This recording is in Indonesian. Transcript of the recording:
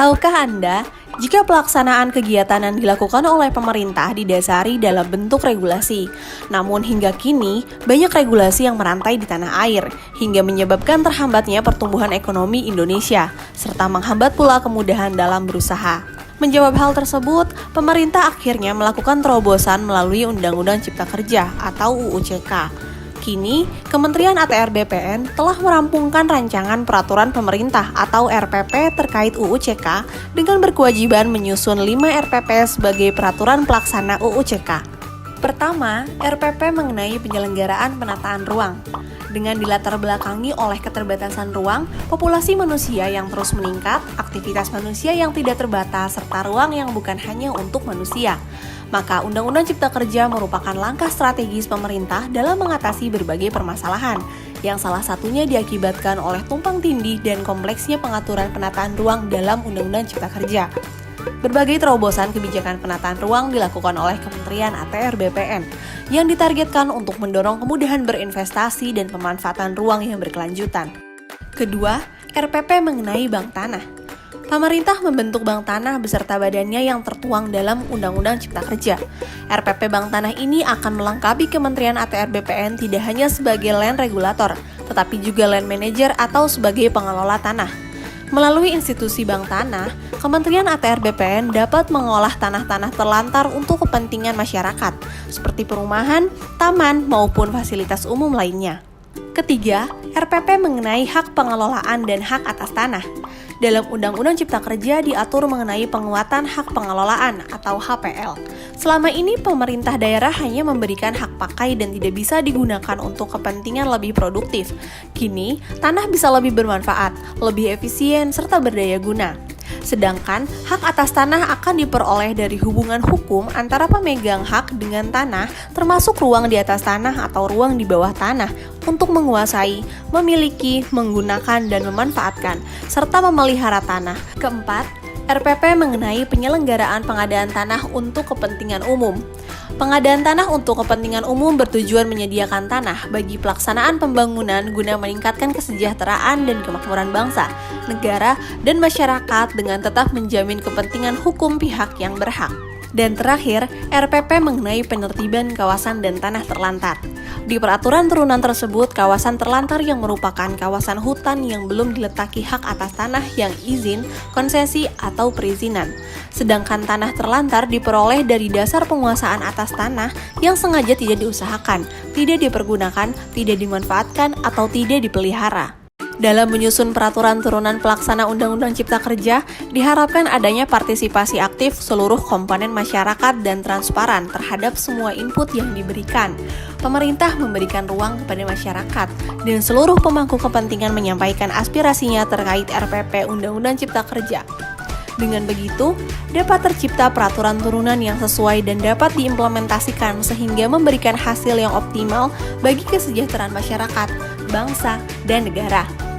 Tahukah Anda, jika pelaksanaan kegiatan yang dilakukan oleh pemerintah didasari dalam bentuk regulasi, namun hingga kini banyak regulasi yang merantai di tanah air, hingga menyebabkan terhambatnya pertumbuhan ekonomi Indonesia, serta menghambat pula kemudahan dalam berusaha. Menjawab hal tersebut, pemerintah akhirnya melakukan terobosan melalui Undang-Undang Cipta Kerja atau UU CK. Kini, Kementerian ATR BPN telah merampungkan rancangan peraturan pemerintah atau RPP terkait UU CK dengan berkewajiban menyusun 5 RPP sebagai peraturan pelaksana UU CK. Pertama, RPP mengenai penyelenggaraan penataan ruang. Dengan dilatar belakangi oleh keterbatasan ruang, populasi manusia yang terus meningkat, aktivitas manusia yang tidak terbatas, serta ruang yang bukan hanya untuk manusia. Maka Undang-Undang Cipta Kerja merupakan langkah strategis pemerintah dalam mengatasi berbagai permasalahan, yang salah satunya diakibatkan oleh tumpang tindih dan kompleksnya pengaturan penataan ruang dalam Undang-Undang Cipta Kerja. Berbagai terobosan kebijakan penataan ruang dilakukan oleh Kementerian ATR BPN yang ditargetkan untuk mendorong kemudahan berinvestasi dan pemanfaatan ruang yang berkelanjutan. Kedua, RPP mengenai bank tanah. Pemerintah membentuk bank tanah beserta badannya yang tertuang dalam Undang-Undang Cipta Kerja. RPP Bank Tanah ini akan melengkapi Kementerian ATR BPN tidak hanya sebagai land regulator, tetapi juga land manager atau sebagai pengelola tanah. Melalui institusi bank tanah, Kementerian ATR BPN dapat mengolah tanah-tanah terlantar untuk kepentingan masyarakat, seperti perumahan, taman, maupun fasilitas umum lainnya. Ketiga, RPP mengenai hak pengelolaan dan hak atas tanah. Dalam Undang-Undang Cipta Kerja diatur mengenai penguatan hak pengelolaan atau HPL. Selama ini pemerintah daerah hanya memberikan hak pakai dan tidak bisa digunakan untuk kepentingan lebih produktif. Kini, tanah bisa lebih bermanfaat, lebih efisien, serta berdaya guna. Sedangkan hak atas tanah akan diperoleh dari hubungan hukum antara pemegang hak dengan tanah, termasuk ruang di atas tanah atau ruang di bawah tanah, untuk menguasai, memiliki, menggunakan, dan memanfaatkan, serta memelihara tanah. Keempat, RPP mengenai penyelenggaraan pengadaan tanah untuk kepentingan umum. Pengadaan tanah untuk kepentingan umum bertujuan menyediakan tanah bagi pelaksanaan pembangunan guna meningkatkan kesejahteraan dan kemakmuran bangsa, negara, dan masyarakat dengan tetap menjamin kepentingan hukum pihak yang berhak. Dan terakhir, RPP mengenai penertiban kawasan dan tanah terlantar. Di peraturan turunan tersebut, kawasan terlantar yang merupakan kawasan hutan yang belum diletaki hak atas tanah yang izin, konsesi, atau perizinan. Sedangkan tanah terlantar diperoleh dari dasar penguasaan atas tanah yang sengaja tidak diusahakan, tidak dipergunakan, tidak dimanfaatkan, atau tidak dipelihara. Dalam menyusun peraturan turunan pelaksana Undang-Undang Cipta Kerja, diharapkan adanya partisipasi aktif seluruh komponen masyarakat dan transparan terhadap semua input yang diberikan. Pemerintah memberikan ruang kepada masyarakat, dan seluruh pemangku kepentingan menyampaikan aspirasinya terkait RPP Undang-Undang Cipta Kerja. Dengan begitu, dapat tercipta peraturan turunan yang sesuai dan dapat diimplementasikan sehingga memberikan hasil yang optimal bagi kesejahteraan masyarakat, bangsa, dan negara.